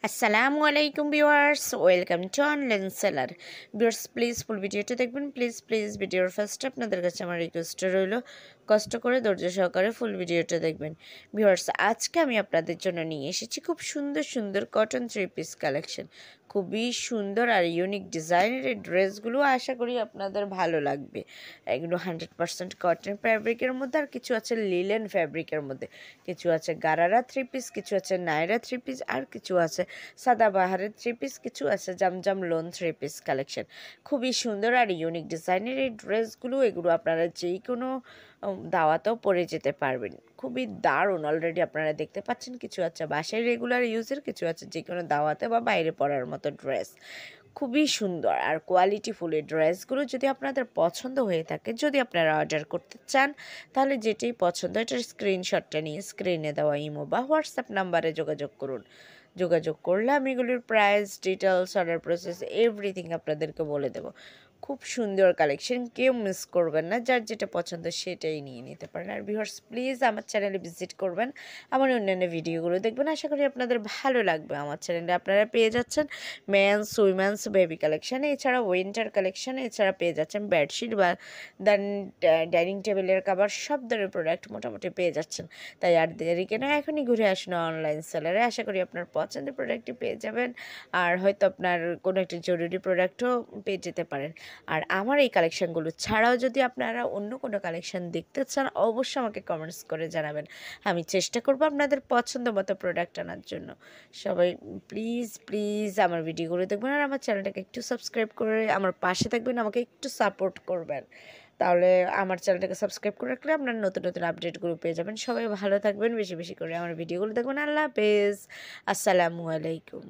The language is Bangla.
আসসালামু আলাইকুম viewers, welcome to online seller. Viewers please ফুল ভিডিওটা দেখবেন। প্লিজ ভিডিওর ফার্স্টে আপনাদের কাছে আমার রিকোয়েস্ট রইল, কষ্ট করে ধৈর্য সহকারে ফুল ভিডিওটা দেখবেন। ভিউয়ার্স আজকে আমি আপনাদের জন্য নিয়ে এসেছি খুব সুন্দর সুন্দর কটন 3 পিস কালেকশন। খুবই সুন্দর আর ইউনিক ডিজাইনের এই ড্রেসগুলো আশা করি আপনাদের ভালো লাগবে। এগুলো 100% কটন ফ্যাব্রিকের মধ্যে, আর কিছু আছে লিলেন ফ্যাব্রিকের মধ্যে, কিছু আছে গারারা 3 পিস, কিছু আছে নায়রা 3 পিস, আর কিছু আছে সাদাবাহারের 3 পিস, কিছু আছে জামজাম লোন 3 পিস কালেকশন। খুবই সুন্দর আর ইউনিক ডিজাইনের এই ড্রেসগুলো, এগুলো আপনারা যেই কোনো দাওয়াতেও পরে যেতে পারবেন। খুবই দারুণ, অলরেডি আপনারা দেখতে পাচ্ছেন কিছু আছে বাসায় রেগুলার ইউজের, কিছু আছে যে কোনো দাওয়াতে বা বাইরে পরার মতো ড্রেস। খুবই সুন্দর আর কোয়ালিটিফুল এই ড্রেসগুলো যদি আপনাদের পছন্দ হয়ে থাকে, যদি আপনারা অর্ডার করতে চান, তাহলে যেটাই পছন্দ এটার স্ক্রিনশটটা নিয়ে স্ক্রিনে দেওয়া ইমো বা হোয়াটসঅ্যাপ নাম্বারে যোগাযোগ করুন। যোগাযোগ করলে আমি এগুলির price, details, order process everything আপনাদেরকে বলে দেবো। খুব সুন্দর কালেকশন, কেউ মিস করবেন না। যার যেটা পছন্দ সেটাই নিয়ে নিতে পারেন। আর ভিউয়ার্স প্লিজ আমার চ্যানেলে ভিজিট করবেন, আমার অন্যান্য ভিডিওগুলো দেখবেন। আশা করি আপনাদের ভালো লাগবে। আমার চ্যানেলে আপনারা পেয়ে যাচ্ছেন মেন্স, উইমেন্স, বেবি কালেকশন, এছাড়া উইন্টার কালেকশন, এছাড়া পেয়ে যাচ্ছেন বেডশিট বা দেন ডাইনিং টেবিলের কাভার, সব ধরনের প্রোডাক্ট মোটামুটি পেয়ে যাচ্ছেন। তাই আর দেরি কেন, এখনই ঘুরে আসুন অনলাইন সেলারে। আশা করি আপনার পছন্দের প্রোডাক্টটি পেয়ে যাবেন, আর হয়তো আপনার কোনো একটা জরুরি প্রোডাক্টও পেয়ে যেতে পারেন। আর আমার এই কালেকশানগুলো ছাড়াও যদি আপনারা অন্য কোনো কালেকশান দেখতে চান, অবশ্যই আমাকে কমেন্টস করে জানাবেন। আমি চেষ্টা করব আপনাদের পছন্দ মতো প্রোডাক্ট আনার জন্য। সবাই প্লিজ আমার ভিডিওগুলো দেখবেন, আর আমার চ্যানেলটাকে একটু সাবস্ক্রাইব করে আমার পাশে থাকবেন, আমাকে একটু সাপোর্ট করবেন। তাহলে আমার চ্যানেলটাকে সাবস্ক্রাইব করে রাখলে আপনার নতুন নতুন আপডেটগুলো পেয়ে যাবেন। সবাই ভালো থাকবেন, বেশি বেশি করে আমার ভিডিওগুলো দেখবেন। আল্লাহ হাফেজ, আসসালামু আলাইকুম।